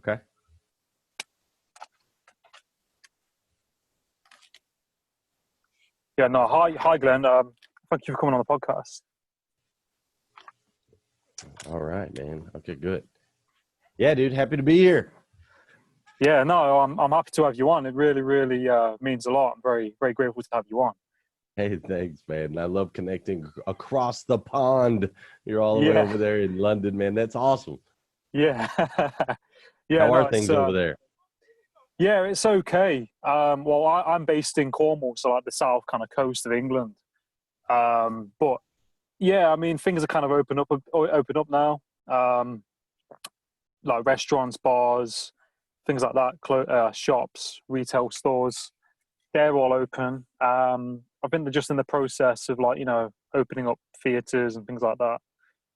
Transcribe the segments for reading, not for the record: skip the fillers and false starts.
Okay. Yeah, no, hi, Glenn. Thank you for coming on the podcast. All right, man. Okay, good. Yeah, dude. Happy to be here. Yeah, no, I'm happy to have you on. It really, really means a lot. I'm very, very grateful to have you on. Hey, thanks, man. I love connecting across the pond. You're all the way Yeah, over there in London, man. That's awesome. yeah, yeah. How No, are things over there? yeah, it's okay. Well, I'm based in Cornwall, so like the south kind of coast of England. But yeah, I mean, things are kind of open up now. Like restaurants, bars, things like that, shops, retail stores, they're all open. I've been just in the process of like, opening up theatres and things like that.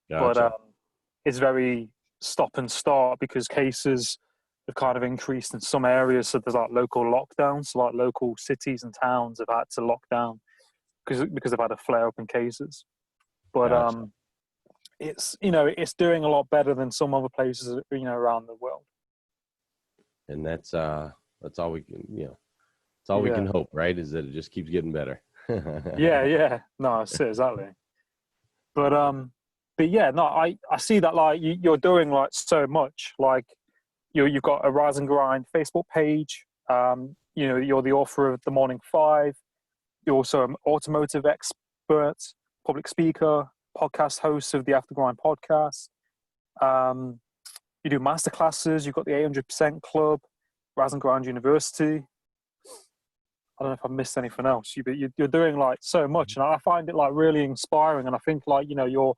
But Gotcha. it's very stop and start because cases have kind of increased in some areas. So there's like local lockdowns, so like local cities and towns have had to lock down because they've had a flare up in cases. But Gotcha. it's doing a lot better than some other places around the world. And that's all we can, it's all we can hope, right? Is that it just keeps getting better. Yeah. No, that's it, exactly. But yeah, no, I see that like you're doing like so much. Like you've got a Rise and Grind Facebook page. You're the author of The Morning Five. You're also an automotive expert, public speaker, podcast host of the After Grind podcast. You do masterclasses. You've got the 800% Club, Rise and Grind University. I don't know if I've missed anything else. You're doing like so much, and I find it like really inspiring. And I think like your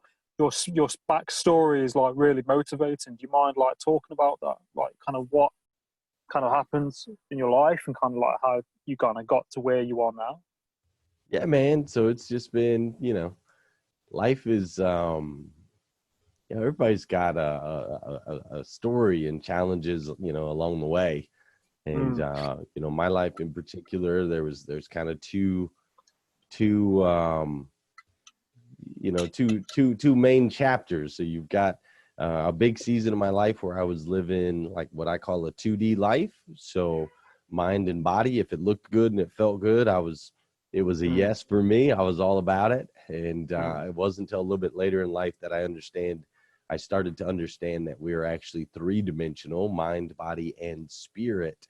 backstory is like really motivating. Do you mind like talking about that? Like kind of what kind of happens in your life and kind of like how you kind of got to where you are now? Yeah, man. So it's just been, life is, everybody's got a story and challenges, along the way. And, my life in particular, there's kind of two main chapters. So you've got a big season of my life where I was living like what I call a 2D life. So mind and body, if it looked good and it felt good, it was a yes for me. I was all about it. And it wasn't until a little bit later in life that I started to understand that we are actually three-dimensional: mind, body, and spirit.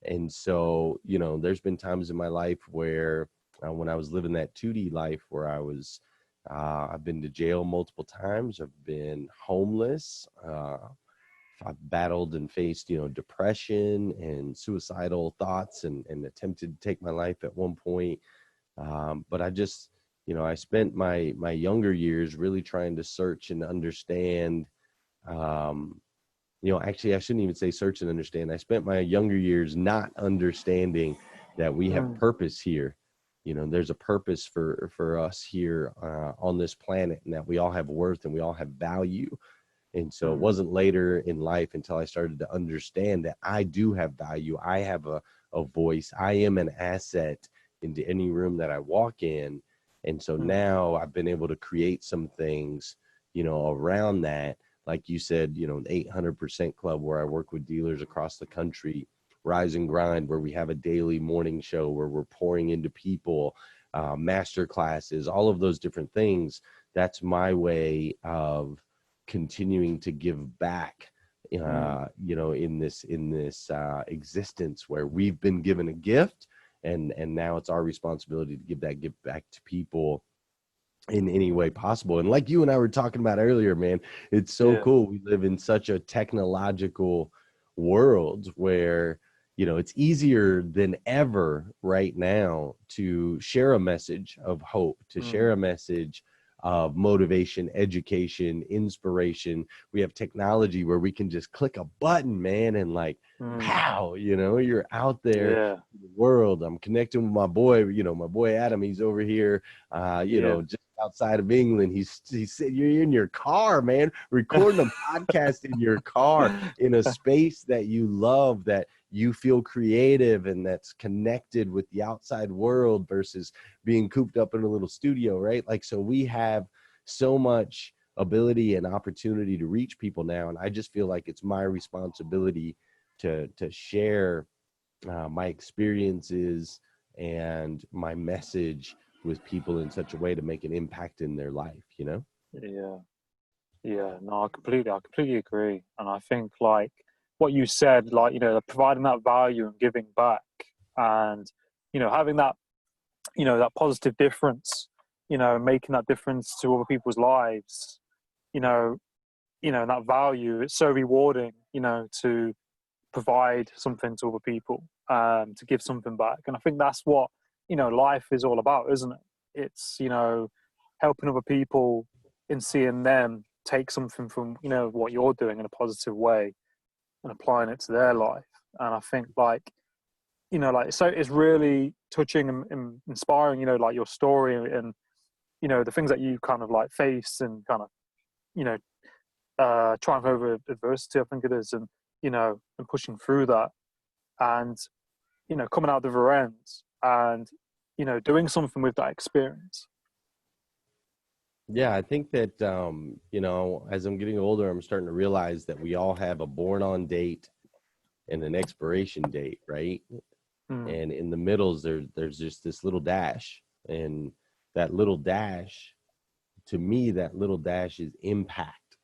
And so, there's been times in my life where when I was living that 2D life where I've been to jail multiple times. I've been homeless. I've battled and faced, depression and suicidal thoughts and attempted to take my life at one point. But I just, I spent my younger years really trying to search and understand. Actually, I shouldn't even say search and understand. I spent my younger years not understanding that we have purpose here. There's a purpose for us here on this planet, and that we all have worth and we all have value. And so it wasn't later in life until I started to understand that I do have value. I have a voice. I am an asset into any room that I walk in. And so now I've been able to create some things, around that. Like you said, the 800% Club, where I work with dealers across the country. Rise and Grind, where we have a daily morning show where we're pouring into people, master classes, all of those different things. That's my way of continuing to give back, in this existence where we've been given a gift, and now it's our responsibility to give that gift back to people in any way possible. And like you and I were talking about earlier, man, it's so cool. We live in such a technological world where, it's easier than ever right now to share a message of hope, to share a message of motivation, education, inspiration. We have technology where we can just click a button, man, and like, pow, you're out there in the world. I'm connecting with my boy, my boy Adam. He's over here, just outside of England. He said, you're in your car, man, recording a podcast in your car in a space that you love, that you feel creative and that's connected with the outside world versus being cooped up in a little studio, right? Like, so we have so much ability and opportunity to reach people now. And I just feel like it's my responsibility to share my experiences and my message with people in such a way to make an impact in their life, you know? Yeah. Yeah, no, I completely agree. And I think like what you said, like, you know, providing that value and giving back and, you know, having that, you know, that positive difference, you know, making that difference to other people's lives, you know, that value, it's so rewarding, you know, to provide something to other people, to give something back. And I think that's what, you know, life is all about, isn't it? It's, you know, helping other people and seeing them take something from, you know, what you're doing in a positive way and applying it to their life. And I think like, you know, like, so it's really touching and inspiring, you know, like your story and, you know, the things that you kind of like faced and kind of, you know, triumph over adversity, I think it is, and, you know, and pushing through that and, you know, coming out the other end and, you know, doing something with that experience. Yeah, I think that, you know, as I'm getting older, I'm starting to realize that we all have a born on date and an expiration date, right? And in the middles, there's just this little dash. And that little dash, to me, that little dash is impact.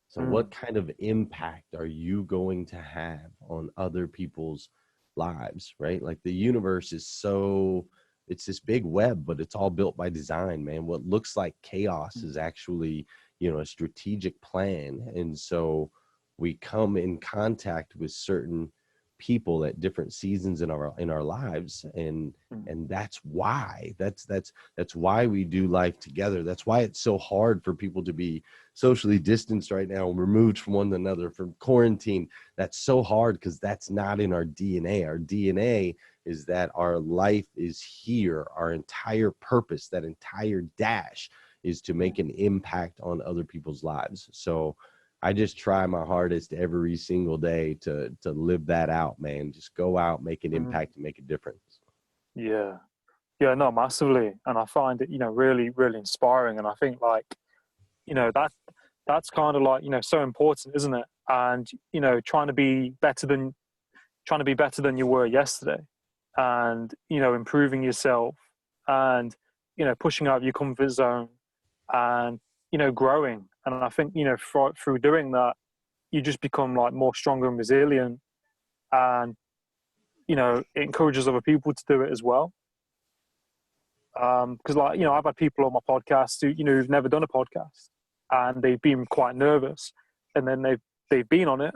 So what kind of impact are you going to have on other people's lives, right? Like the universe is so, it's this big web, but it's all built by design, man. What looks like chaos is actually, you know, a strategic plan. And so we come in contact with certain people at different seasons in our lives, and that's why that's why we do life together. That's why it's so hard for people to be socially distanced right now, removed from one another, from quarantine. That's so hard because that's not in our DNA. Our DNA is that our life is here. Our entire purpose, that entire dash, is to make an impact on other people's lives. So I just try my hardest every single day to live that out, man. Just go out, make an impact, and make a difference. Yeah. Yeah, no, massively. And I find it, you know, really, really inspiring. And I think like, you know, that's kind of like, you know, so important, isn't it? And, you know, trying to be better than you were yesterday and, you know, improving yourself and, you know, pushing out of your comfort zone and, you know, growing. And I think, you know, through doing that, you just become like more stronger and resilient. And, you know, it encourages other people to do it as well. Because like, you know, I've had people on my podcast who, you know, who've never done a podcast and they've been quite nervous, and then they've been on it,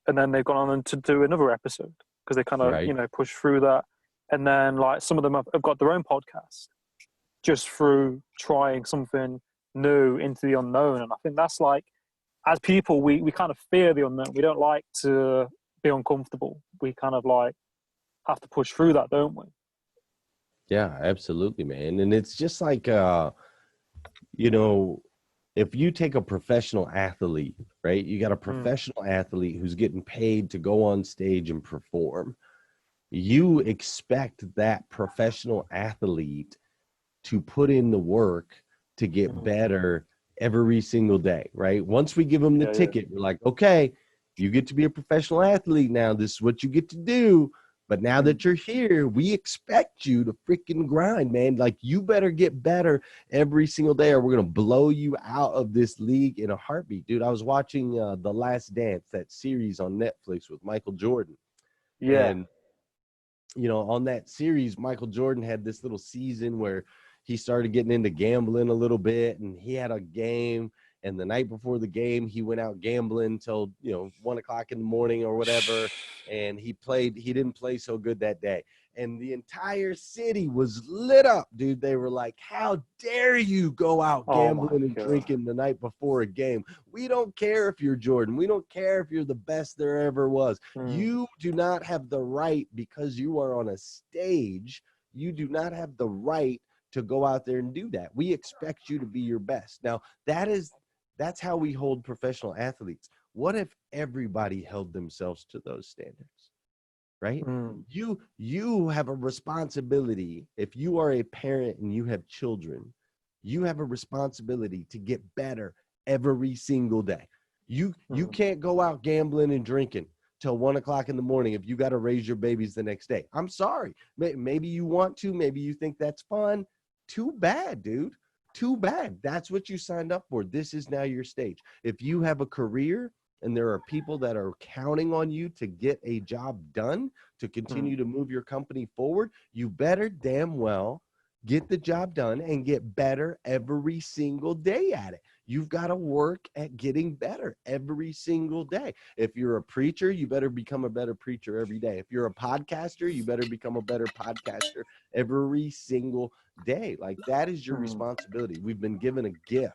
and then they've gone on to do another episode because they kind of, Right. you know, push through that. And then like some of them have got their own podcast just through trying something new into the unknown. And I think that's like, as people, we kind of fear the unknown. We don't like to be uncomfortable. We kind of like have to push through that, don't we? Yeah, absolutely, man. And it's just like, you know, if you take a professional athlete, right? You got a professional athlete who's getting paid to go on stage and perform. You expect that professional athlete to put in the work to get better every single day, right? Once we give them the ticket, we're like, okay, you get to be a professional athlete now. This is what you get to do. But now that you're here, we expect you to freaking grind, man. Like, you better get better every single day or we're going to blow you out of this league in a heartbeat. Dude, I was watching The Last Dance, that series on Netflix with Michael Jordan. Yeah. And, you know, on that series, Michael Jordan had this little season where he started getting into gambling a little bit, and he had a game. And the night before the game, he went out gambling till, you know, 1 o'clock in the morning or whatever. And he didn't play so good that day. And the entire city was lit up, dude. They were like, how dare you go out gambling and drinking the night before a game? We don't care if you're Jordan. We don't care if you're the best there ever was. You do not have the right, because you are on a stage, you do not have the right to go out there and do that. We expect you to be your best. Now, that's how we hold professional athletes. What if everybody held themselves to those standards, right? You have a responsibility. If you are a parent and you have children, you have a responsibility to get better every single day. You can't go out gambling and drinking till 1 o'clock in the morning if you got to raise your babies the next day. I'm sorry. Maybe you want to, maybe you think that's fun. Too bad, dude. Too bad. That's what you signed up for. This is now your stage. If you have a career and there are people that are counting on you to get a job done, to continue to move your company forward, you better damn well get the job done and get better every single day at it. You've got to work at getting better every single day. If you're a preacher, you better become a better preacher every day. If you're a podcaster, you better become a better podcaster every single day. Like, that is your responsibility. We've been given a gift.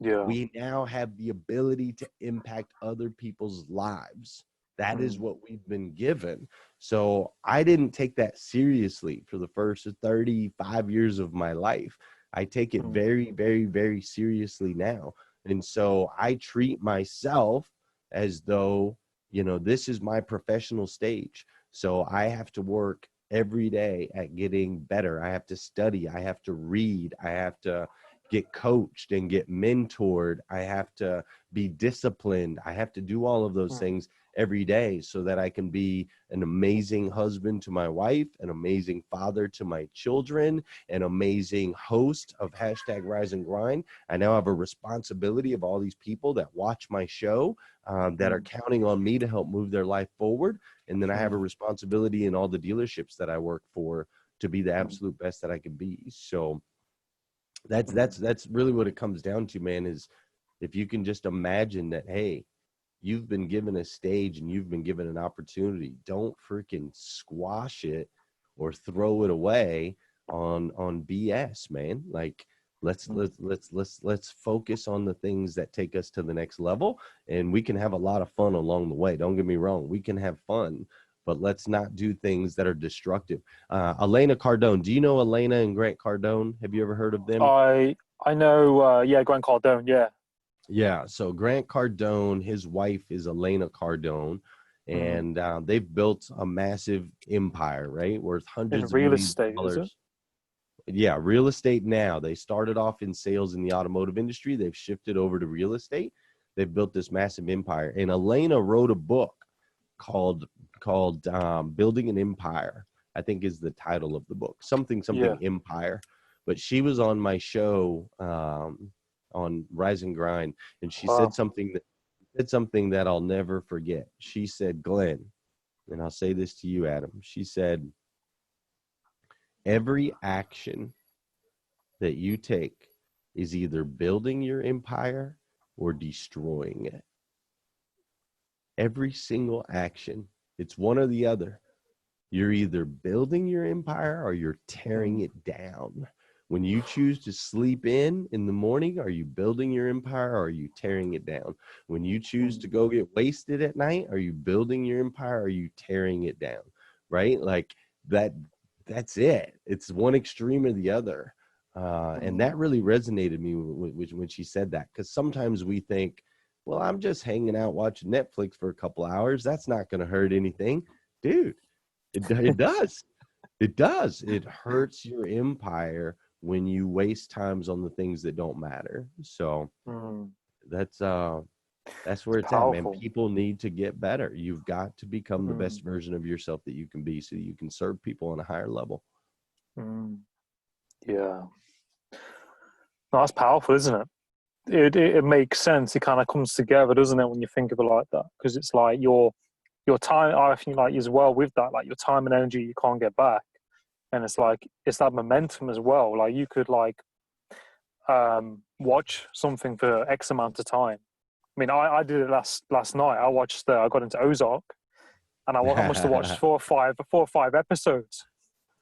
Yeah. We now have the ability to impact other people's lives. That is what we've been given. So I didn't take that seriously for the first 35 years of my life. I take it very, very, very seriously now. And so I treat myself as though, you know, this is my professional stage. So I have to work every day at getting better. I have to study. I have to read. I have to get coached and get mentored. I have to be disciplined. I have to do all of those things every day so that I can be an amazing husband to my wife, an amazing father to my children, an amazing host of #Rise and Grind. I now have a responsibility of all these people that watch my show, that are counting on me to help move their life forward. And then I have a responsibility in all the dealerships that I work for to be the absolute best that I can be. So that's really what it comes down to, man, is if you can just imagine that, hey, you've been given a stage and you've been given an opportunity. Don't freaking squash it or throw it away on BS, man. Like, let's focus on the things that take us to the next level, and we can have a lot of fun along the way. Don't get me wrong. We can have fun, but let's not do things that are destructive. Elena Cardone. Do you know Elena and Grant Cardone? Have you ever heard of them? I know, Grant Cardone, yeah. Yeah, so Grant Cardone, his wife is Elena Cardone, and they've built a massive empire, right? Worth hundreds of millions of dollars. Yeah, real estate now. They started off in sales in the automotive industry. They've shifted over to real estate. They've built this massive empire. And Elena wrote a book called Building an Empire, I think is the title of the book. Something Empire. But she was on my show on Rise and Grind, and she said something that I'll never forget. She said, Glenn, and I'll say this to you, Adam. She said, every action that you take is either building your empire or destroying it. Every single action, it's one or the other. You're either building your empire or you're tearing it down. When you choose to sleep in the morning, are you building your empire or are you tearing it down? When you choose to go get wasted at night, are you building your empire or are you tearing it down? Right? Like that's it. It's one extreme or the other. And that really resonated me when she said that, because sometimes we think, well, I'm just hanging out watching Netflix for a couple hours. That's not going to hurt anything. Dude, it does. It does. It hurts your empire when you waste times on the things that don't matter. So that's where it's at, man. People need to get better. You've got to become the best version of yourself that you can be so you can serve people on a higher level. Yeah. No, that's powerful, isn't it? It makes sense. It kind of comes together, doesn't it, when you think of it like that? Because it's like your time, I think, like, as well with that, like your time and energy you can't get back. And it's like, it's that momentum as well. Like, you could like watch something for X amount of time. I mean, I did it last night. I got into Ozark, and I must have watched four or five episodes.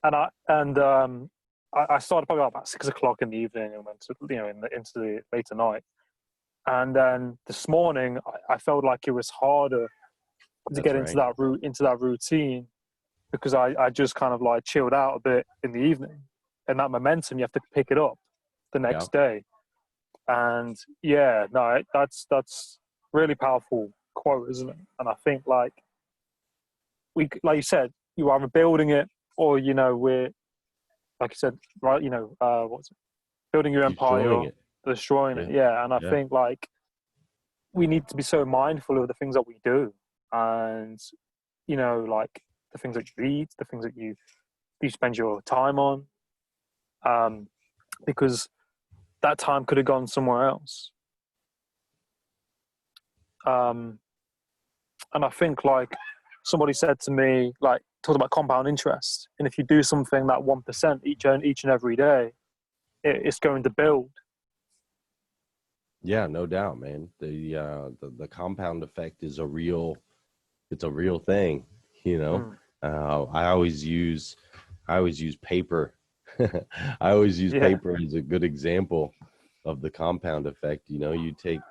And I started probably about 6 o'clock in the evening and went to, into the later night. And then this morning, I felt like it was harder to get into that routine, because I just kind of like chilled out a bit in the evening, and that momentum, you have to pick it up the next day. And that's really powerful quote, isn't it? And I think like you said, you are either building it or, we're, like you said, right, what's it? Building your empire destroying it. Yeah, and I think like we need to be so mindful of the things that we do, and you know, like the things that you eat, the things that you spend your time on, because that time could have gone somewhere else. And I think like somebody said to me, like talked about compound interest, and if you do something that 1% each and every day, it's going to build. Yeah, no doubt, man. The compound effect is a real thing, you know. I always use paper. I always use paper as a good example of the compound effect. You know, you take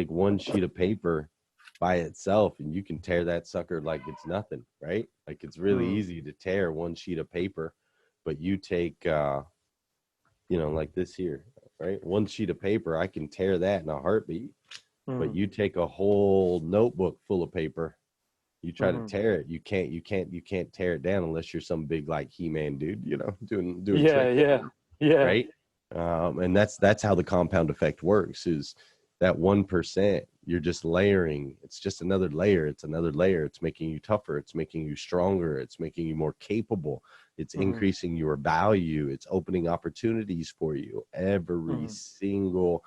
one sheet of paper by itself and you can tear that sucker like it's nothing, right? Like it's really easy to tear one sheet of paper, but you take you know, like this here, right? One sheet of paper, I can tear that in a heartbeat. But you take a whole notebook full of paper, you try to tear it, you can't tear it down unless you're some big like He-Man dude, you know, doing tricks, right? And that's how the compound effect works, is that 1%, you're just layering. It's just another layer. It's another layer. It's making you tougher. It's making you stronger. It's making you more capable. It's increasing your value. It's opening opportunities for you. Every single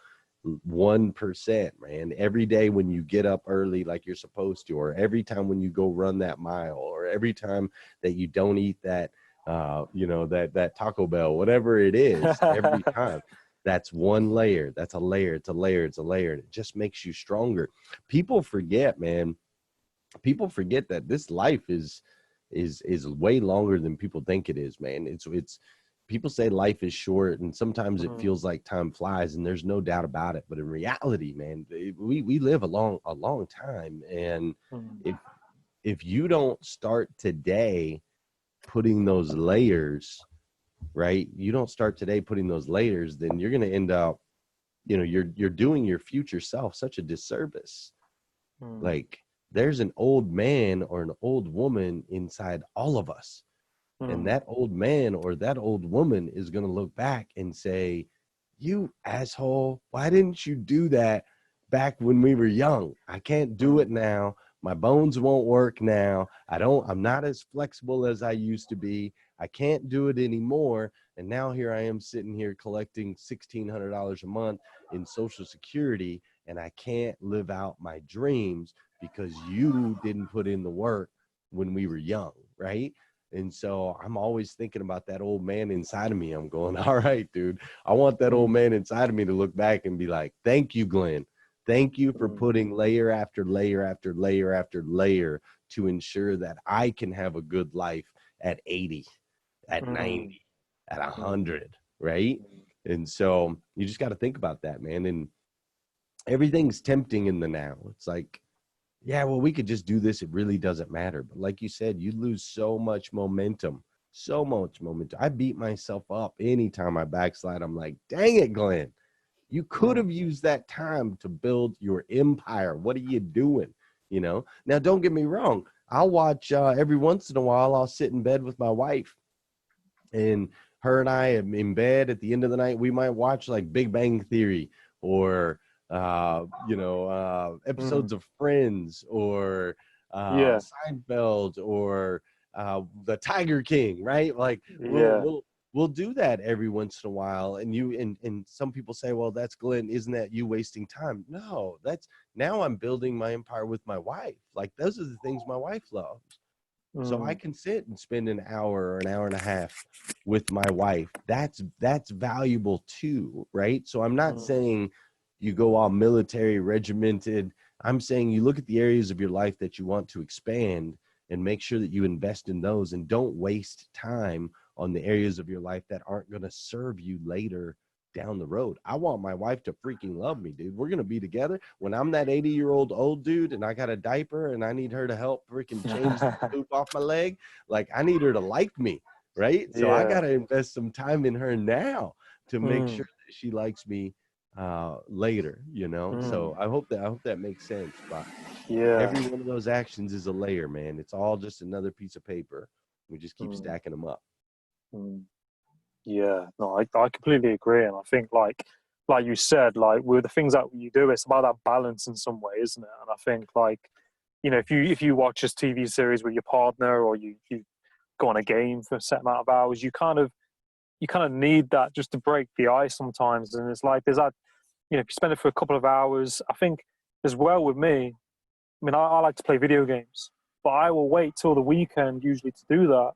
1%, man. Every day when you get up early like you're supposed to, or every time when you go run that mile, or every time that you don't eat that you know, that Taco Bell, whatever it is, every time. That's one layer. That's a layer. It's a layer. It's a layer. And it just makes you stronger. People forget, man. People forget that this life is way longer than people think it is, man. It's people say life is short, and sometimes it feels like time flies, and there's no doubt about it. But in reality, man, we live a long time. And if you don't start today putting those layers, right? You don't start today putting those layers, then you're going to end up, you know, you're doing your future self such a disservice. Like there's an old man or an old woman inside all of us. And that old man or that old woman is going to look back and say, you asshole, why didn't you do that back when we were young? I can't do it now. My bones won't work now. I'm not as flexible as I used to be. I can't do it anymore. And now here I am sitting here collecting $1,600 a month in Social Security, and I can't live out my dreams because you didn't put in the work when we were young, right? And so I'm always thinking about that old man inside of me. I'm going, all right, dude, I want that old man inside of me to look back and be like, thank you, Glenn. Thank you for putting layer after layer after layer after layer to ensure that I can have a good life at 80, at 90, at 100, right? And so you just got to think about that, man. And everything's tempting in the now. It's like, yeah, well, we could just do this. It really doesn't matter. But like you said, you lose so much momentum, so much momentum. I beat myself up anytime I backslide. I'm like, dang it, Glenn. You could have used that time to build your empire. What are you doing? You know, now don't get me wrong. I'll watch every once in a while. I'll sit in bed with my wife, and her and I am in bed at the end of the night. We might watch like Big Bang Theory or, you know, episodes of Friends or Seinfeld or the Tiger King, right? Like we'll do that every once in a while. And and some people say, well, that's Glenn. Isn't that you wasting time? No, now I'm building my empire with my wife. Like those are the things my wife loves. So I can sit and spend an hour or an hour and a half with my wife. That's valuable too, right? So I'm not saying you go all military regimented. I'm saying you look at the areas of your life that you want to expand and make sure that you invest in those, and don't waste time on the areas of your life that aren't going to serve you later down the road. I want my wife to freaking love me, dude. We're going to be together when I'm that 80-year-old old dude and I got a diaper and I need her to help freaking change the poop off my leg. Like I need her to like me, right? So I got to invest some time in her now to make sure that she likes me later, you know? So I hope that makes sense. But every one of those actions is a layer, man. It's all just another piece of paper. We just keep stacking them up. Yeah, no, I completely agree. And I think like like you said, like with the things that you do, it's about that balance in some way, isn't it? And I think, like, you know, if you watch this TV series with your partner, or you go on a game for a set amount of hours, you kind of need that just to break the ice sometimes. And it's like, there's that, you know, if you spend it for a couple of hours, I think as well with me, I mean, I like to play video games, but I will wait till the weekend usually to do that,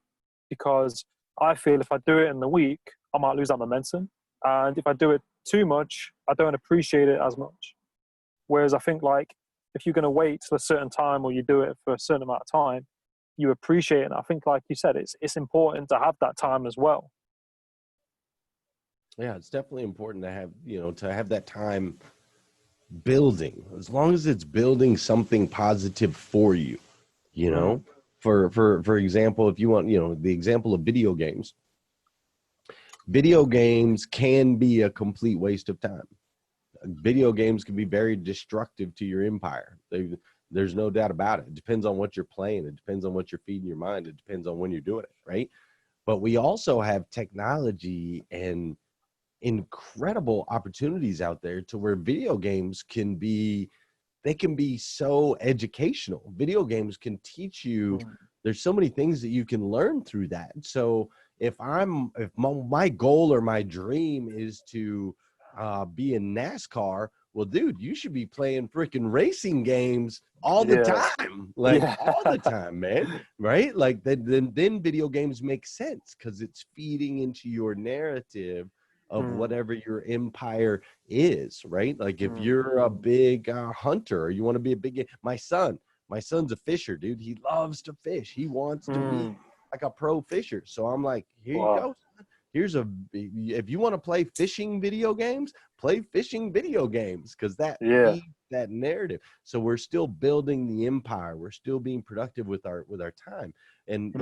because I feel if I do it in the week, I might lose that momentum. And if I do it too much, I don't appreciate it as much. Whereas I think, like, if you're going to wait till a certain time, or you do it for a certain amount of time, you appreciate it. And I think, like you said, it's important to have that time as well. Yeah, it's definitely important to have, to have that time building, as long as it's building something positive for you, you know. For example, if you want, the example of video games can be a complete waste of time. Video games can be very destructive to your empire. There's no doubt about it. It depends on what you're playing. It depends on what you're feeding your mind. It depends on when you're doing it, right? But we also have technology and incredible opportunities out there to where video games can be so educational. Video games can teach you, there's so many things that you can learn through that. So if my goal or my dream is to be in NASCAR, well, dude, you should be playing freaking racing games all the time, all the time, man. Right? Like then video games make sense, because it's feeding into your narrative of whatever your empire is, right? Like if you're a big hunter, or you want to be a big, my son's a fisher, dude. He loves to fish. He wants to be like a pro fisher. So I'm like, here you go. If you want to play fishing video games, play fishing video games, because that feeds that narrative. So we're still building the empire. We're still being productive with our time. And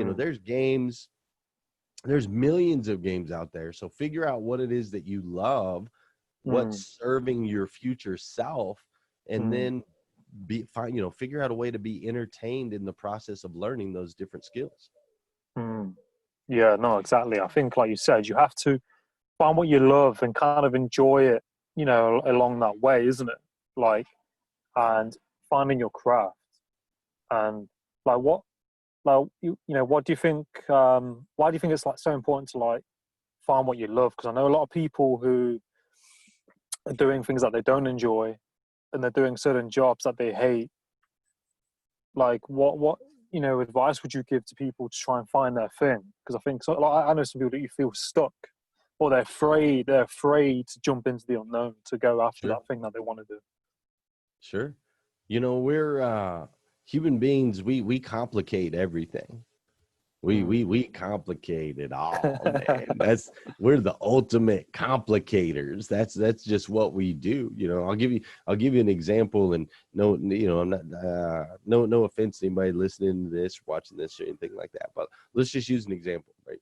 there's millions of games out there. So figure out what it is that you love, what's serving your future self, and then figure out a way to be entertained in the process of learning those different skills. Yeah, no, exactly. I think, like you said, you have to find what you love and kind of enjoy it, along that way, isn't it? Like, and finding your craft, and like what do you think, why do you think it's like so important to like find what you love? Because I know a lot of people who are doing things that they don't enjoy, and they're doing certain jobs that they hate. Like what advice would you give to people to try and find their thing? Because I think I know some people that you feel stuck, or they're afraid to jump into the unknown, to go after that thing that they want to do. Sure. We're human beings. We complicate everything. We complicate it all, man. We're the ultimate complicators. That's just what we do. I'll give you an example, and I'm not no offense to anybody listening to this, watching this, or anything like that. But let's just use an example, right?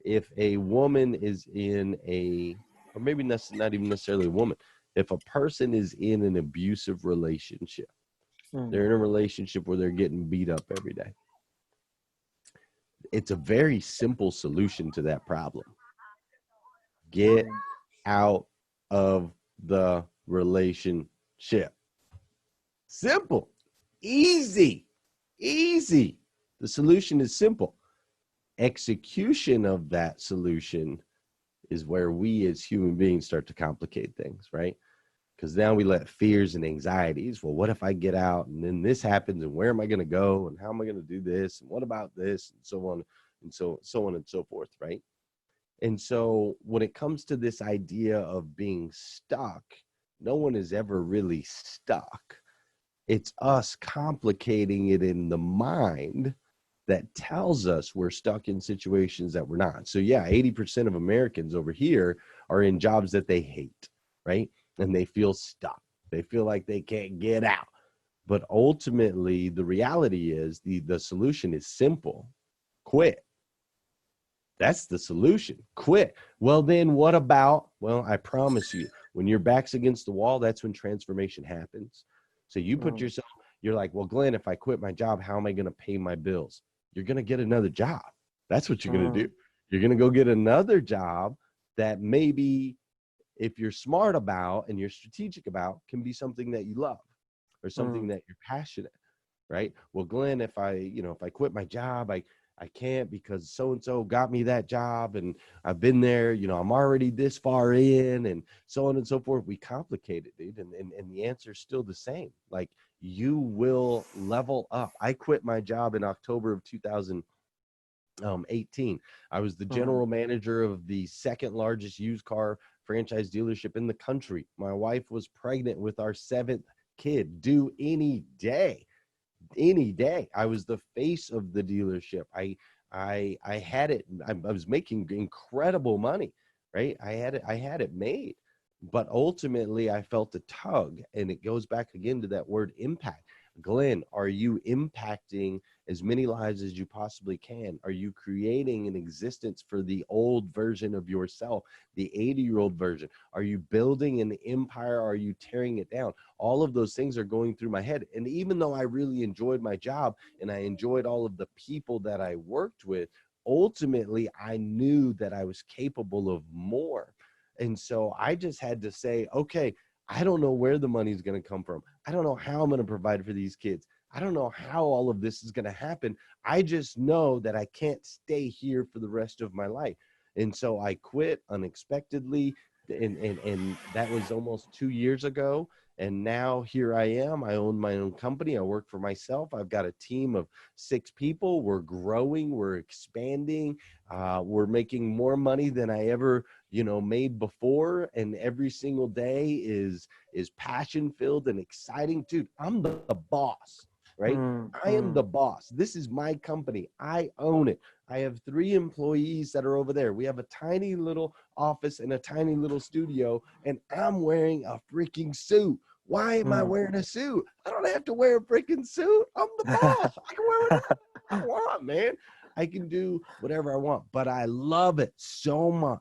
If a woman is or maybe not even necessarily a woman, if a person is in an abusive relationship, they're in a relationship where they're getting beat up every day. It's a very simple solution to that problem. Get out of the relationship. Simple, easy. The solution is simple. Execution of that solution is where we as human beings start to complicate things, right? Because now we let fears and anxieties. Well, what if I get out and then this happens, and where am I going to go, and how am I going to do this, and what about this, and so on and so on and so forth, right? And so when it comes to this idea of being stuck, no one is ever really stuck. It's us complicating it in the mind that tells us we're stuck in situations that we're not. So yeah, 80% of Americans over here are in jobs that they hate, right? And they feel stuck. They feel like they can't get out. But ultimately, the reality is the solution is simple. Quit. That's the solution. Quit. Well, then what about, I promise you, when your back's against the wall, that's when transformation happens. So you put yourself, you're like, well, Glenn, if I quit my job, how am I going to pay my bills? You're going to get another job. That's what you're going to do. You're going to go get another job that maybe if you're smart about and you're strategic about, can be something that you love or something that you're passionate, right? Well, Glenn, if I quit my job, I can't because so-and-so got me that job and I've been there, I'm already this far in and so on and so forth. We complicate it, dude. And the answer is still the same. Like, you will level up. I quit my job in October of 2018. I was the general manager of the second largest used car franchise dealership in the country. My wife was pregnant with our 7th kid, due any day. I was the face of the dealership. I had it. I was making incredible money, right? I had it made, but ultimately I felt a tug, and it goes back again to that word impact. Glenn, are you impacting as many lives as you possibly can? Are you creating an existence for the old version of yourself, the 80-year-old version? Are you building an empire? Are you tearing it down? All of those things are going through my head. And even though I really enjoyed my job and I enjoyed all of the people that I worked with, ultimately I knew that I was capable of more. And so I just had to say, okay, I don't know where the money's going to come from. I don't know how I'm going to provide for these kids. I don't know how all of this is going to happen. I just know that I can't stay here for the rest of my life. And so I quit unexpectedly. And that was almost 2 years ago. And now here I am. I own my own company. I work for myself. I've got a team of 6 people. We're growing. We're expanding. We're making more money than I ever, made before. And every single day is passion filled and exciting. Dude, I'm the boss, right? I am the boss. This is my company. I own it. I have 3 employees that are over there. We have a tiny little office and a tiny little studio, and I'm wearing a freaking suit. Why am I wearing a suit? I don't have to wear a freaking suit. I'm the boss. I can wear whatever I want, man. I can do whatever I want, but I love it so much.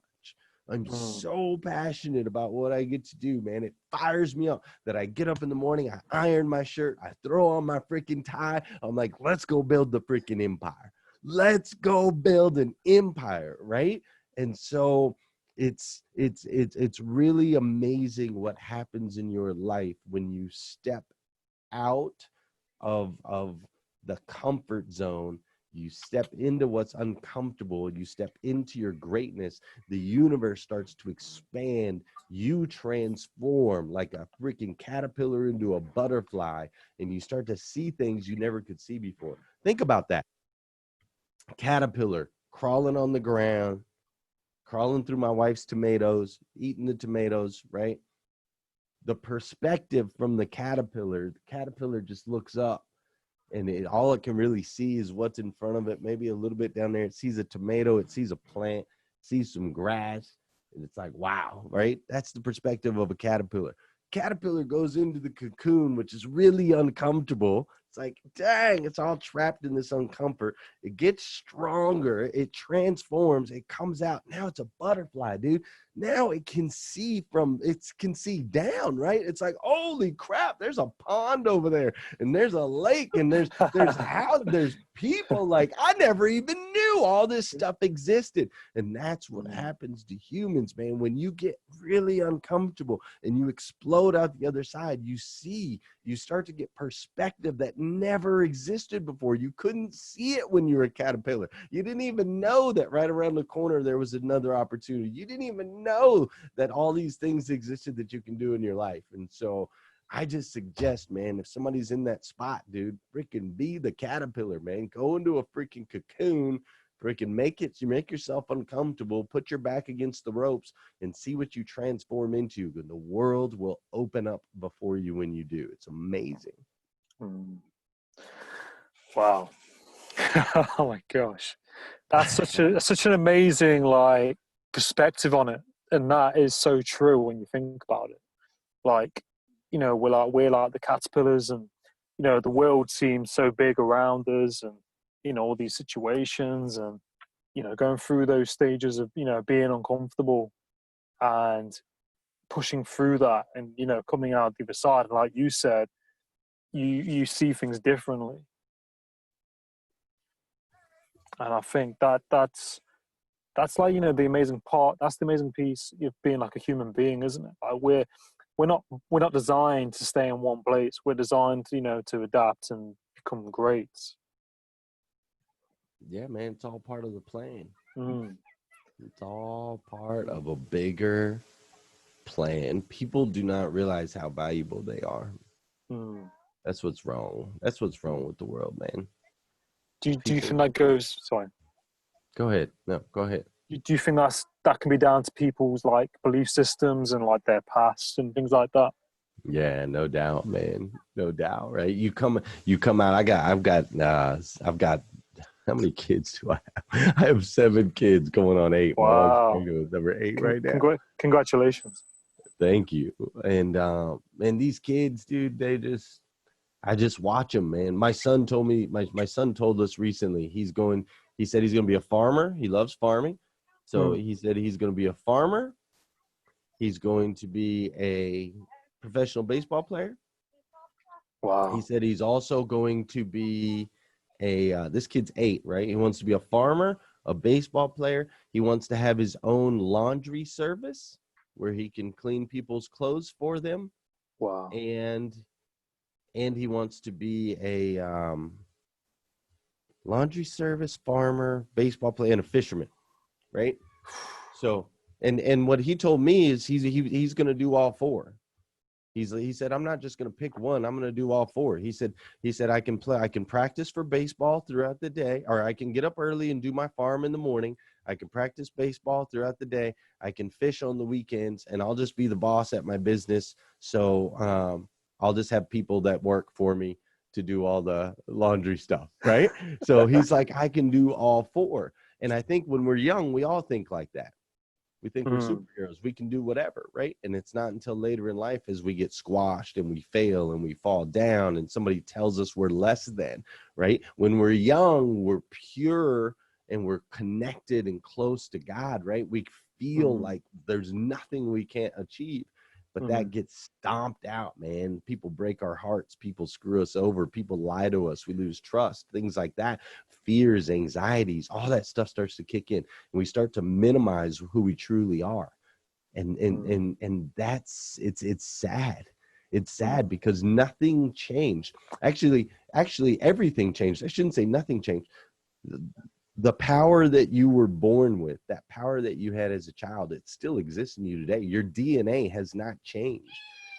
I'm so passionate about what I get to do, man. It fires me up that I get up in the morning, I iron my shirt, I throw on my freaking tie. I'm like, let's go build the freaking empire. Let's go build an empire, right? And so it's really amazing what happens in your life when you step out of the comfort zone. You step into what's uncomfortable. You step into your greatness. The universe starts to expand. You transform like a freaking caterpillar into a butterfly, and you start to see things you never could see before. Think about that. Caterpillar crawling on the ground, crawling through my wife's tomatoes, eating the tomatoes, right? The perspective from the caterpillar just looks up, and all it can really see is what's in front of it. Maybe a little bit down there, it sees a tomato, it sees a plant, sees some grass, and it's like, wow, right? That's the perspective of a caterpillar. Caterpillar goes into the cocoon, which is really uncomfortable. It's like, dang, it's all trapped in this uncomfort. It gets stronger. It transforms. It comes out. Now it's a butterfly, dude. Now it can see down, right? It's like, holy crap, there's a pond over there, and there's a lake, and there's people. Like, I never even knew all this stuff existed. And that's what happens to humans, man. When you get really uncomfortable and you explode out the other side, you start to get perspective that never existed before. You couldn't see it when you were a caterpillar. You didn't even know that right around the corner there was another opportunity. You didn't even know that all these things existed that you can do in your life. And so I just suggest, man, if somebody's in that spot, dude, freaking be the caterpillar, man. Go into a freaking cocoon, freaking you make yourself uncomfortable, put your back against the ropes, and see what you transform into. And the world will open up before you when you do. It's amazing. Wow. Oh my gosh. That's such an amazing perspective on it. And that is so true when you think about it. Like, we're like the caterpillars, and the world seems so big around us, and all these situations, and going through those stages of being uncomfortable and pushing through that, and coming out the other side. And like you said, you see things differently. And I think that's that's like, the amazing part. That's the amazing piece of being like a human being, isn't it? Like we're not designed to stay in one place. We're designed, to adapt and become great. Yeah, man, it's all part of the plan. Mm. It's all part of a bigger plan. People do not realize how valuable they are. Mm. That's what's wrong. That's what's wrong with the world, man. Do you think that goes? Sorry. Go ahead. No, go ahead. Do you think that can be down to people's like belief systems and like their past and things like that? Yeah, no doubt, man. No doubt, right? You come out. I've got how many kids do I have? I have 7 kids going on 8. My wife's Wow. pregnant with number 8 right now. Congratulations. Thank you. And these kids, dude, I just watch them, man. My son told me, my son told us recently, he said he's going to be a farmer. He loves farming. So he said he's going to be a farmer. He's going to be a professional baseball player. Wow. He said he's also going to be this kid's 8, right? He wants to be a farmer, a baseball player. He wants to have his own laundry service where he can clean people's clothes for them. Wow. And he wants to be a laundry service, farmer, baseball player, and a fisherman, right? So, and what he told me is he's going to do all 4. He said, I'm not just going to pick one. I'm going to do all 4. He said I can practice for baseball throughout the day, or I can get up early and do my farm in the morning. I can practice baseball throughout the day. I can fish on the weekends, and I'll just be the boss at my business. So I'll just have people that work for me to do all the laundry stuff, right? So he's like, I can do all 4. And I think when we're young, we all think like that. We think we're superheroes. We can do whatever, right? And it's not until later in life as we get squashed and we fail and we fall down and somebody tells us we're less than, right? When we're young, we're pure and we're connected and close to God, right? We feel like there's nothing we can't achieve. But that gets stomped out, man. People break our hearts. People screw us over. People lie to us. We lose trust, things like that. Fears, anxieties, all that stuff starts to kick in. And we start to minimize who we truly are. And that's, it's sad. It's sad because nothing changed. Actually, everything changed. I shouldn't say nothing changed. The power that you were born with, that power that you had as a child, it still exists in you today. Your DNA has not changed.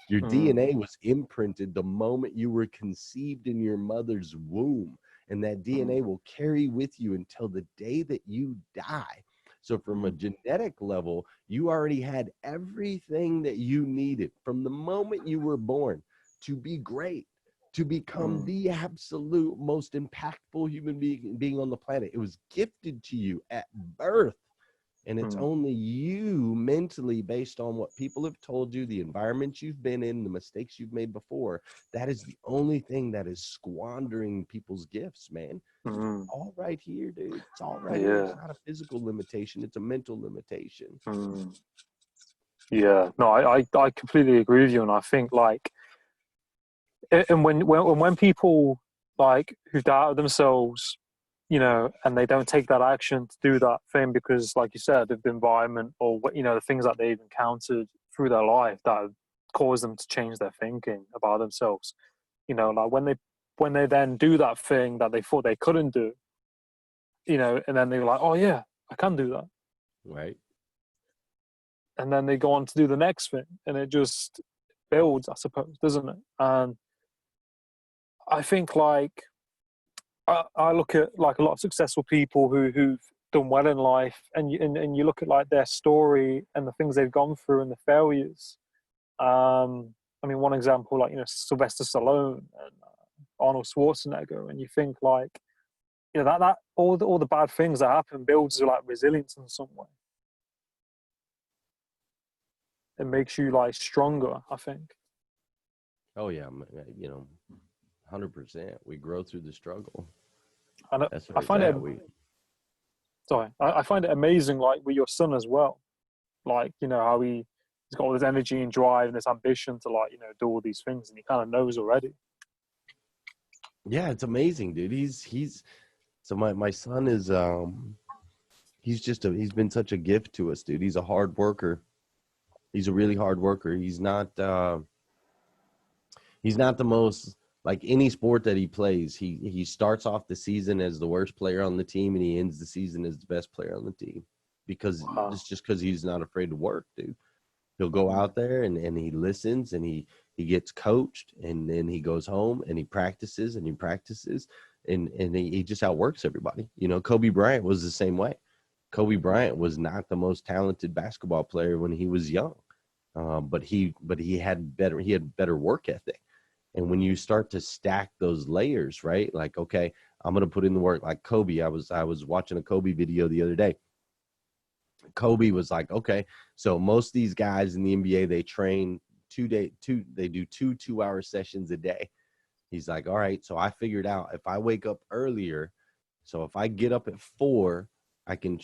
Your DNA was imprinted the moment you were conceived in your mother's womb. And that DNA will carry with you until the day that you die. So from a genetic level, you already had everything that you needed from the moment you were born to be great, to become the absolute most impactful human being on the planet. It was gifted to you at birth. And it's only you mentally, based on what people have told you, the environment you've been in, the mistakes you've made before, that is the only thing that is squandering people's gifts, man. It's all right here, dude. It's all right here. It's not a physical limitation. It's a mental limitation. Yeah, no, I completely agree with you. And I think like, and when people like who doubt themselves, and they don't take that action to do that thing because, like you said, of the environment or the things that they've encountered through their life that have caused them to change their thinking about themselves. Like when they then do that thing that they thought they couldn't do, and then they're like, oh yeah, I can do that, right? And then they go on to do the next thing, and it just builds, I suppose, doesn't it? And I think like I look at like a lot of successful people who've done well in life, and you look at like their story and the things they've gone through and the failures. I mean, one example, like Sylvester Stallone and Arnold Schwarzenegger, and you think like that all the bad things that happen builds like resilience in some way. It makes you like stronger, I think. Oh yeah, 100%. We grow through the struggle. And That's I find it. Sorry, I find it amazing, like with your son as well. Like how he's got all this energy and drive and this ambition to like do all these things, and he kind of knows already. Yeah, it's amazing, dude. He's so my son is he's been such a gift to us, dude. He's a hard worker. He's a really hard worker. He's not the most, like any sport that he plays. He starts off the season as the worst player on the team, and he ends the season as the best player on the team, because it's just because he's not afraid to work, dude. He'll go out there and he listens, and he gets coached, and then he goes home and he practices and he just outworks everybody. Kobe Bryant was the same way. Kobe Bryant was not the most talented basketball player when he was young, but he had better work ethic. And when you start to stack those layers, right? Like, okay, I'm going to put in the work. Like Kobe, I was watching a Kobe video the other day. Kobe was like, okay, so most of these guys in the NBA, they train they do 2-hour sessions a day. He's like, all right, so I figured out if I wake up earlier, so if I get up at 4, I can,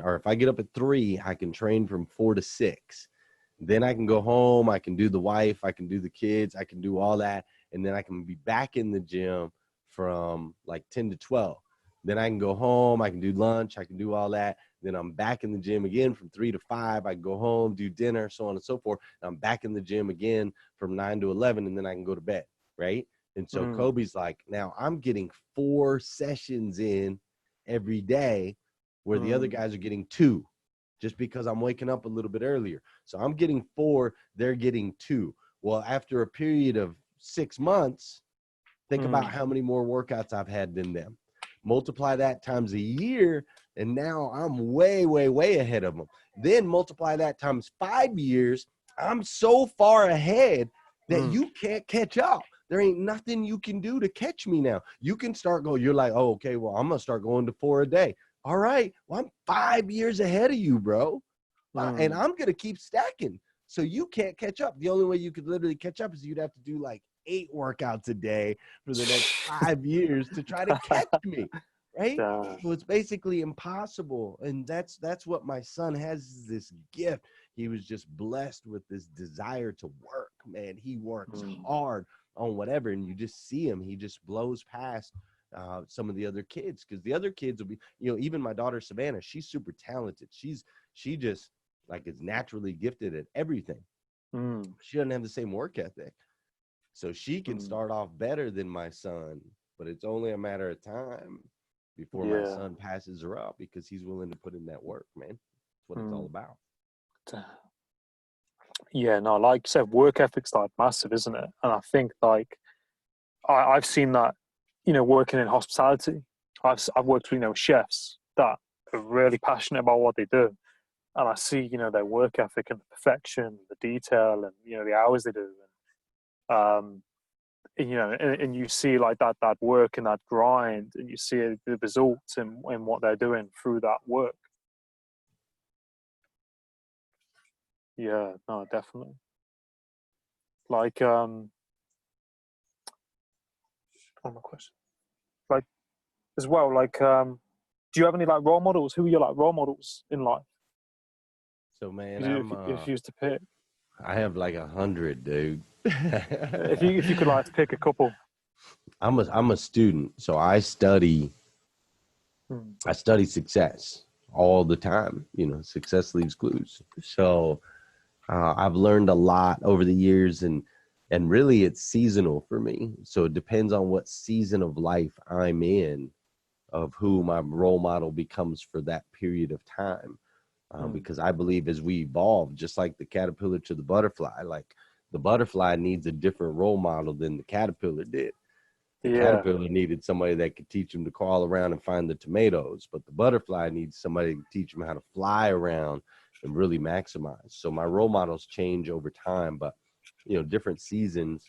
or if I get up at 3, I can train from 4 to 6. Then I can go home, I can do the wife, I can do the kids, I can do all that, and then I can be back in the gym from like 10 to 12. Then I can go home, I can do lunch, I can do all that. Then I'm back in the gym again from 3 to 5. I can go home, do dinner, so on and so forth. And I'm back in the gym again from 9 to 11, and then I can go to bed, right? And so Kobe's like, now I'm getting 4 sessions in every day, where the other guys are getting 2. Just because I'm waking up a little bit earlier. So I'm getting 4, they're getting 2. Well, after a period of 6 months, think about how many more workouts I've had than them. Multiply that times a year, and now I'm way, way, way ahead of them. Then multiply that times 5 years. I'm so far ahead that you can't catch up. There ain't nothing you can do to catch me now. You can start going, you're like, oh, okay, well, I'm going to start going to 4 a day. All right, well, I'm 5 years ahead of you, bro. And I'm going to keep stacking. So you can't catch up. The only way you could literally catch up is you'd have to do like 8 workouts a day for the next 5 years to try to catch me, right? So it's basically impossible. And that's what my son has, this gift. He was just blessed with this desire to work, man. He works hard on whatever, and you just see him. He just blows past some of the other kids, because the other kids will be, even my daughter Savannah, she's super talented. She just like is naturally gifted at everything. She doesn't have the same work ethic, so she can start off better than my son, but it's only a matter of time before my son passes her up, because he's willing to put in that work, man. That's what it's all about. Yeah, no, like you said, work ethic's like massive, isn't it? And I think like I've seen that, working in hospitality. I've worked with, chefs that are really passionate about what they do. And I see, their work ethic and the perfection, the detail, and, the hours they do. And, and you see like that work and that grind, and you see the results in what they're doing through that work. Yeah, no, definitely. Like, one more question. Like, as well, like, do you have any like role models? Who are your like role models in life? So, man, if you used to pick, I have like 100, dude. if you could like pick a couple. I'm a student, so I study success all the time. Success leaves clues. So I've learned a lot over the years, and really it's seasonal for me. So it depends on what season of life I'm in, of who my role model becomes for that period of time. Because I believe as we evolve, just like the caterpillar to the butterfly, like the butterfly needs a different role model than the caterpillar did. The caterpillar needed somebody that could teach him to crawl around and find the tomatoes, but the butterfly needs somebody to teach him how to fly around and really maximize. So my role models change over time, but different seasons.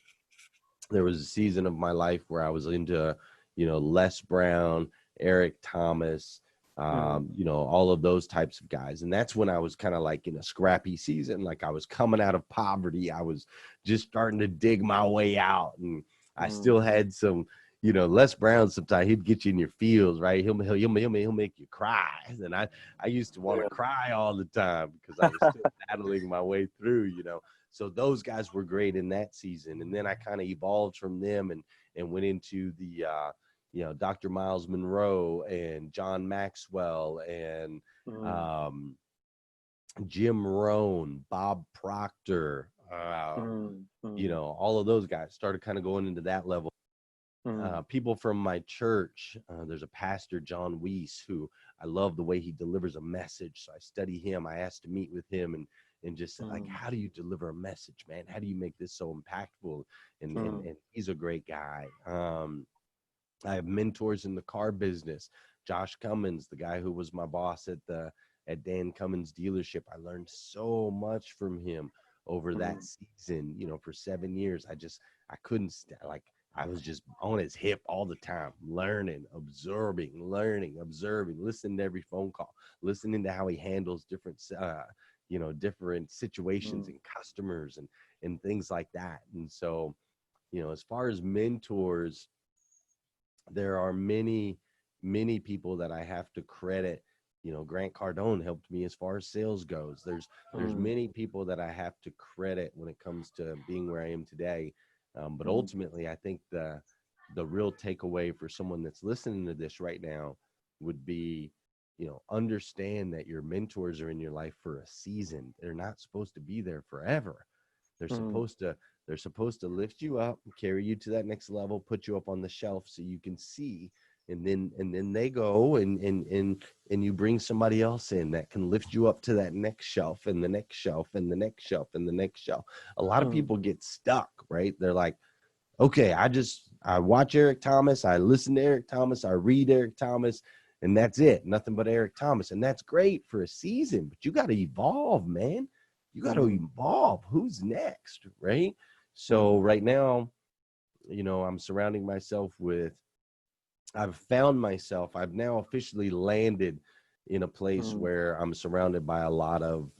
There was a season of my life where I was into, Les Brown, Eric Thomas, all of those types of guys. And that's when I was kind of like in a scrappy season. Like I was coming out of poverty. I was just starting to dig my way out. And I still had some, Les Brown, sometimes he'd get you in your feels, right? He'll make you cry. And I used to want to cry all the time because I was still battling my way through, So those guys were great in that season. And then I kind of evolved from them and went into the, Dr. Miles Monroe and John Maxwell and Jim Rohn, Bob Proctor, all of those guys started kind of going into that level. People from my church, there's a pastor, John Weiss, who I love the way he delivers a message. So I study him. I asked to meet with him and just said, like, how do you deliver a message, man? How do you make this so impactful? And he's a great guy. I have mentors in the car business. Josh Cummins, the guy who was my boss at Dan Cummins dealership. I learned so much from him over that season, for 7 years. I couldn't I was just on his hip all the time, learning, observing, listening to every phone call, listening to how he handles different situations and customers and things like that. And so, as far as mentors, there are many, many people that I have to credit. Grant Cardone helped me as far as sales goes. There's many people that I have to credit when it comes to being where I am today. But ultimately, I think the real takeaway for someone that's listening to this right now would be, understand that your mentors are in your life for a season. They're not supposed to be there forever. They're supposed to lift you up, carry you to that next level, put you up on the shelf so you can see, and then they go and you bring somebody else in that can lift you up to that next shelf and the next shelf and the next shelf and the next shelf. A lot of people get stuck, right? They're like, okay, I watch Eric Thomas, I listen to Eric Thomas, I read Eric Thomas, and that's it. Nothing but Eric Thomas. And that's great for a season, but you got to evolve, man. You got to evolve. Who's next, right? So right now, I'm surrounding myself with, I've now officially landed in a place where I'm surrounded by a lot of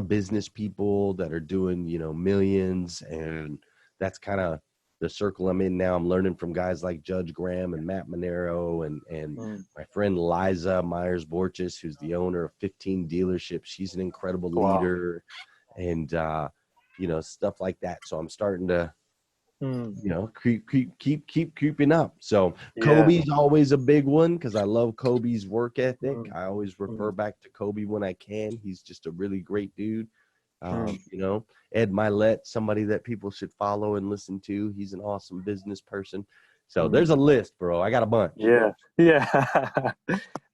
business people that are doing, millions. And that's kind of the circle I'm in now. I'm learning from guys like Judge Graham and Matt Monero and my friend Liza Myers-Borges, who's the owner of 15 dealerships. She's an incredible leader and, stuff like that. So I'm starting to, keep creeping up. So Kobe's always a big one because I love Kobe's work ethic. I always refer back to Kobe when I can. He's just a really great dude. Ed Milet, somebody that people should follow and listen to. He's an awesome business person. So there's a list, bro. I got a bunch. Yeah.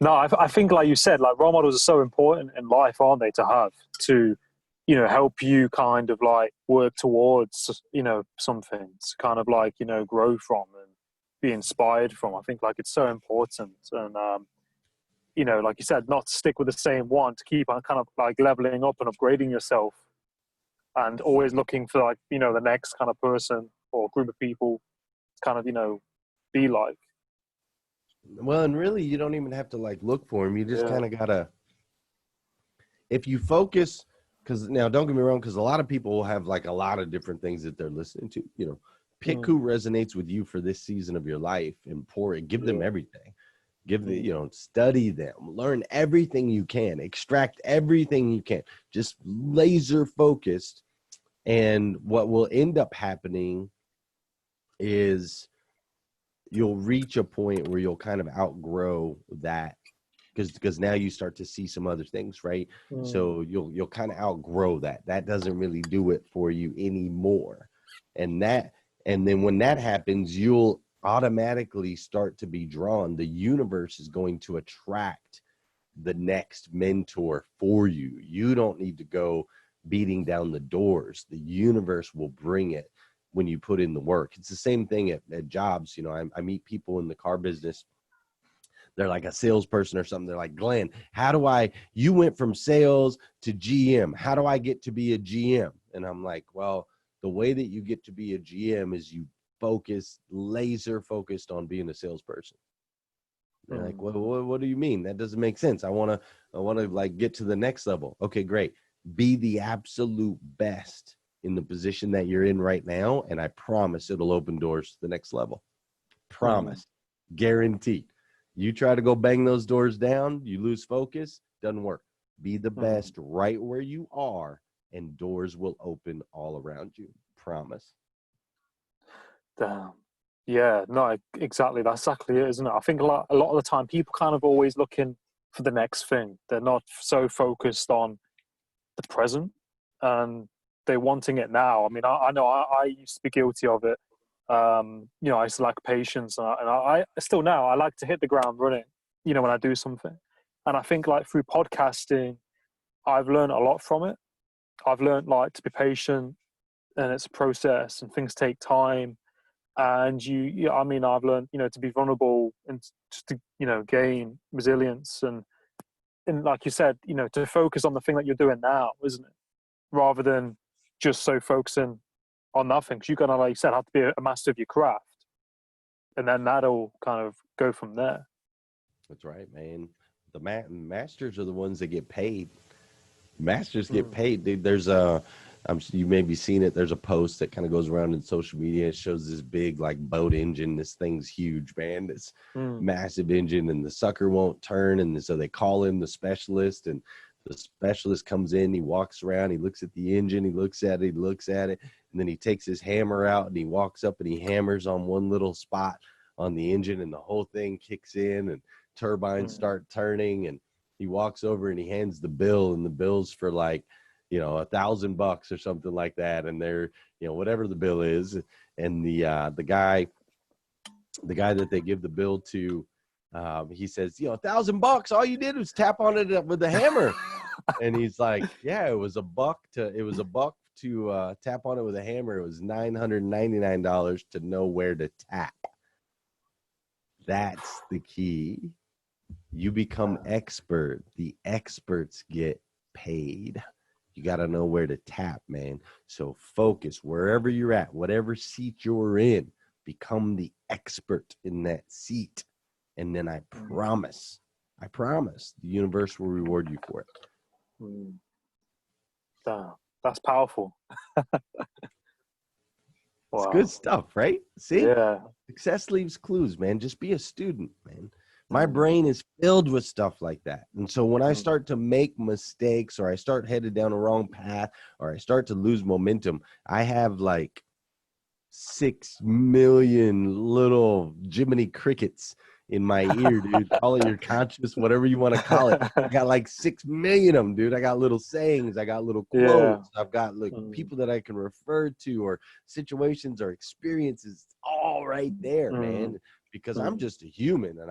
No, I think, like you said, like role models are so important in life, aren't they, to have to, help you kind of like work towards, something to kind of like, grow from and be inspired from. I think like it's so important. And, like you said, not to stick with the same one, to keep on kind of like leveling up and upgrading yourself and always looking for like, the next kind of person or group of people to kind of, be like. Well, and really, you don't even have to like look for them. You just kind of gotta, if you focus, because now don't get me wrong, because a lot of people will have like a lot of different things that they're listening to. Pick who resonates with you for this season of your life and give them everything. Give the, study them, learn everything you can, extract everything you can, just laser focused. And what will end up happening is you'll reach a point where you'll kind of outgrow that because now you start to see some other things, right? So you'll kind of outgrow that. That doesn't really do it for you anymore. And then when that happens, you'll automatically start to be drawn. The universe is going to attract the next mentor for you. You don't need to go beating down the doors. The universe will bring it when you put in the work. It's the same thing at jobs. I meet people in the car business. They're like a salesperson or something. They're like, Glenn, you went from sales to GM. How do I get to be a GM? And I'm like, well, the way that you get to be a GM is you laser focused on being a salesperson. They're like, well, what do you mean? That doesn't make sense. I want to like get to the next level. Okay, great. Be the absolute best in the position that you're in right now. And I promise it'll open doors to the next level. Promise. Guaranteed. You try to go bang those doors down, you lose focus, doesn't work. Be the best right where you are, and doors will open all around you. Promise. Damn. Yeah, no, exactly. That's exactly it, isn't it? I think a lot of the time people kind of always looking for the next thing. They're not so focused on the present, and they're wanting it now. I mean, I know I used to be guilty of it. You know, I used to lack patience, and I still now I like to hit the ground running. You know, when I do something, and I think like through podcasting, I've learned a lot from it. I've learned like to be patient, and it's a process, and things take time. And I mean, I've learned, you know, to be vulnerable and just to, you know, gain resilience and like you said, you know, to focus on the thing that you're doing now, isn't it? Rather than just so focusing on nothing. Because you're gonna, like you said, have to be a master of your craft, and then that'll kind of go from there. That's right, man. The masters are the ones that get paid. Masters get paid, dude. There's a, you may be seeing it. There's a post that kind of goes around in social media. It shows this big like boat engine. This thing's huge, man. This massive engine, and the sucker won't turn. And so they call in the specialist, and the specialist comes in. He walks around. He looks at the engine. He looks at it. He looks at it, and then he takes his hammer out and he walks up and he hammers on one little spot on the engine, and the whole thing kicks in, and turbines start turning, and he walks over and he hands the bill, and the bill's for like, you know, $1,000 or something like that. And they're, you know, whatever the bill is. And the guy that they give the bill to, he says, you know, $1,000, all you did was tap on it with a hammer. And he's like, yeah, it was a buck to tap on it with a hammer. It was $999 to know where to tap. That's the key. You become expert. The experts get paid. You got to know where to tap, man. So focus wherever you're at, whatever seat you're in, become the expert in that seat. And then I promise, the universe will reward you for it. Damn, that's powerful. It's good stuff, right? See? Yeah. Success leaves clues, man. Just be a student, man. My brain is filled with stuff like that. And so when I start to make mistakes, or I start headed down a wrong path, or I start to lose momentum, I have like 6 million little Jiminy Crickets in my ear, dude. Call it your conscious, whatever you want to call it. I got like 6 million of them, dude. I got little sayings. I got little quotes. I've got like people that I can refer to, or situations or experiences, all right there, man. Because I'm just a human, and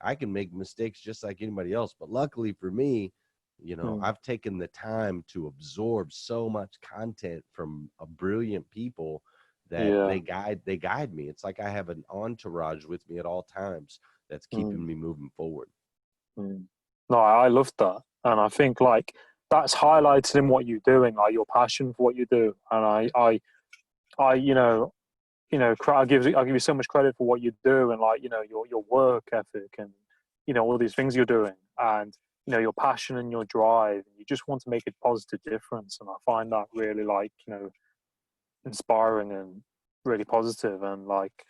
I can make mistakes just like anybody else. But luckily for me, you know, I've taken the time to absorb so much content from a brilliant people that they guide me. It's like I have an entourage with me at all times that's keeping me moving forward. No, I love that. And I think like that's highlighted in what you're doing, like your passion for what you do. And I I'll give you so much credit for what you do, and like, you know, your work ethic, and, you know, all these things you're doing, and, you know, your passion and your drive, and you just want to make a positive difference. And I find that really, like, you know, inspiring and really positive. And like,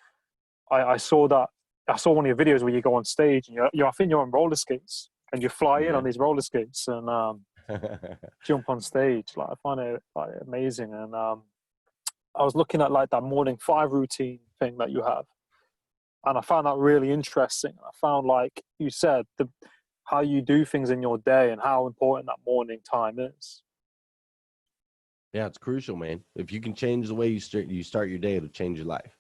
I saw one of your videos where you go on stage and I think you're on roller skates, and you fly in on these roller skates and jump on stage. Like, I find it like amazing. And I was looking at like that morning 5 routine thing that you have, and I found that really interesting. I found, like you said, how you do things in your day and how important that morning time is. Yeah, it's crucial, man. If you can change the way you start your day, it'll change your life.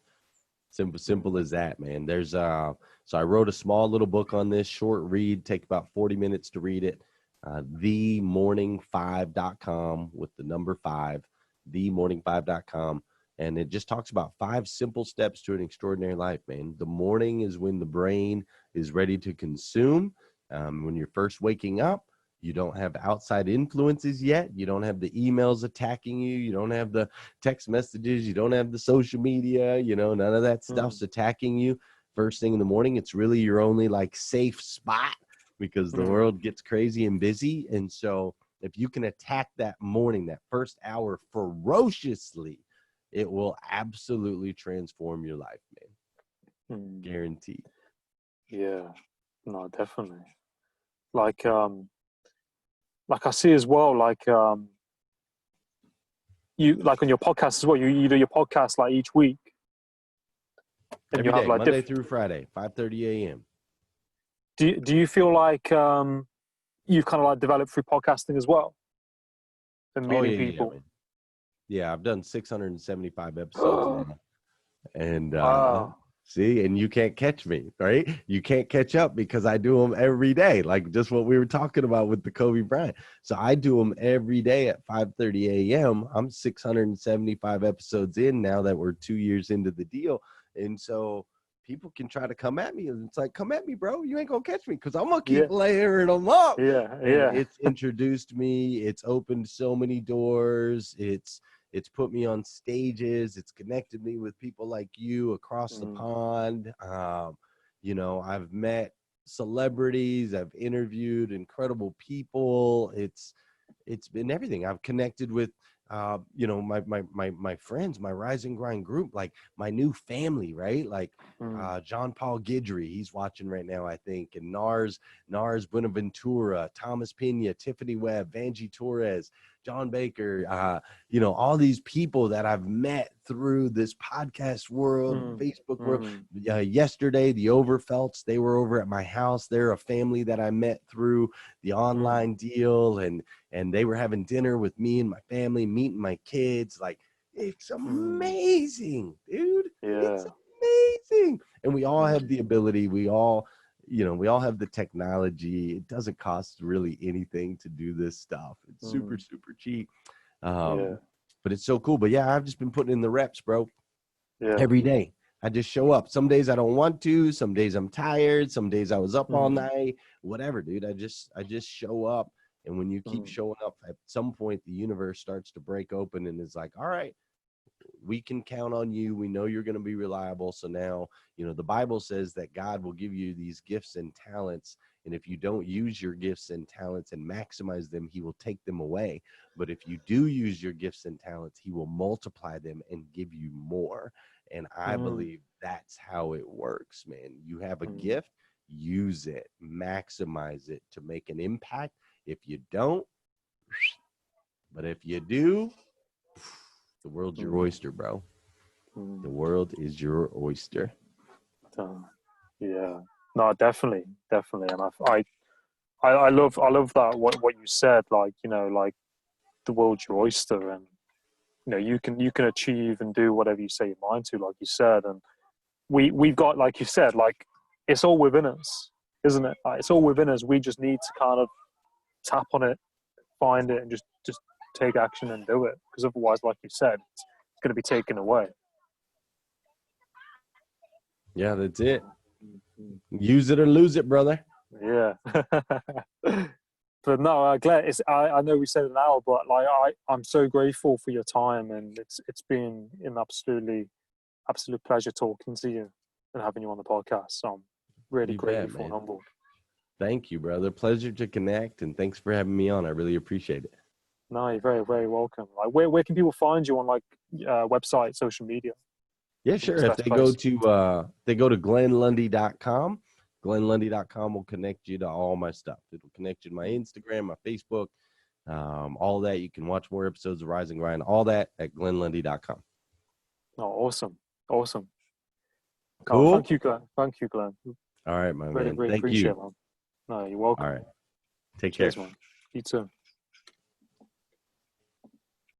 Simple as that, man. There's so I wrote a small little book on this, short read, take about 40 minutes to read it. themorning5.com with the number 5, themorning5.com. And it just talks about 5 simple steps to an extraordinary life, man. The morning is when the brain is ready to consume. When you're first waking up, you don't have outside influences yet. You don't have the emails attacking you. You don't have the text messages. You don't have the social media. You know, none of that stuff's attacking you. First thing in the morning, it's really your only like safe spot, because the world gets crazy and busy. And so if you can attack that morning, that first hour ferociously, it will absolutely transform your life, man. Guaranteed. Yeah, no, definitely. Like I see as well, like you, like on your podcast as well, you do your podcast like each week, And Every you have day, like Monday through Friday, 5:30 a.m. Do you feel like you've kind of like developed through podcasting as well and Oh meeting yeah, people? man. Yeah, I've done 675 episodes now. And Wow. see, and you can't catch me, right? You can't catch up because I do them every day, like just what we were talking about with the Kobe Bryant. So I do them every day at 5:30 a.m. I'm 675 episodes in now that we're 2 years into the deal. And so people can try to come at me. And it's like, come at me, bro. You ain't going to catch me because I'm going to keep Yeah. layering them up. Yeah. And Yeah. it's introduced me. It's opened so many doors. It's put me on stages. It's connected me with people like you across the pond. I've met celebrities. I've interviewed incredible people. It's been everything. I've connected with, my friends, my Rise and Grind group, like my new family, right? Like John Paul Guidry, he's watching right now, I think, and Nars Buenaventura, Thomas Pena, Tiffany Webb, Vanjie Torres, John Baker, all these people that I've met through this podcast world, Facebook world. Yesterday, the Overfelts, they were over at my house. They're a family that I met through the online deal, and they were having dinner with me and my family, meeting my kids. Like, it's amazing, dude. Yeah. It's amazing. And we all have the ability. We all have the technology. It doesn't cost really anything to do this stuff. It's super, super cheap. But it's so cool. But yeah, I've just been putting in the reps, bro. Yeah. Every day. I just show up. Some days I don't want to. Some days I'm tired. Some days I was up all night. Whatever, dude. I just show up. And when you keep showing up, at some point the universe starts to break open and is like, all right, we can count on you. We know you're going to be reliable. So now, the Bible says that God will give you these gifts and talents. And if you don't use your gifts and talents and maximize them, he will take them away. But if you do use your gifts and talents, he will multiply them and give you more. And I believe that's how it works, man. You have a gift, use it, maximize it to make an impact. If you don't, but if you do, the world's your oyster, bro. The world is your oyster. Yeah. No, definitely. And I love that what you said. Like, like the world's your oyster, and you can achieve and do whatever you say your mind to, like you said. And we've got, like you said, like it's all within us, isn't it? Like, it's all within us. We just need to kind of tap on it, find it, and just take action and do it. Because otherwise, like you said, it's going to be taken away. Yeah, that's it. Use it or lose it, brother. Yeah. But no, Glenn, I know we said an hour, but like I'm so grateful for your time, and it's been an absolute pleasure talking to you and having you on the podcast. So I'm really grateful and humbled. Thank you, brother. Pleasure to connect, and thanks for having me on. I really appreciate it. No, you're very, very welcome. Like, where can people find you on, like, website, social media? Yeah, sure. If they go to glennlundy.com, glennlundy.com will connect you to all my stuff. It'll connect you to my Instagram, my Facebook, all that. You can watch more episodes of Rise and Grind, all that at glennlundy.com. Oh, awesome. Cool. Oh, thank you, Glenn. All right, my really, man. really Thank appreciate you. it, man. No, you're welcome. All right. Take Cheers, care. man. You too.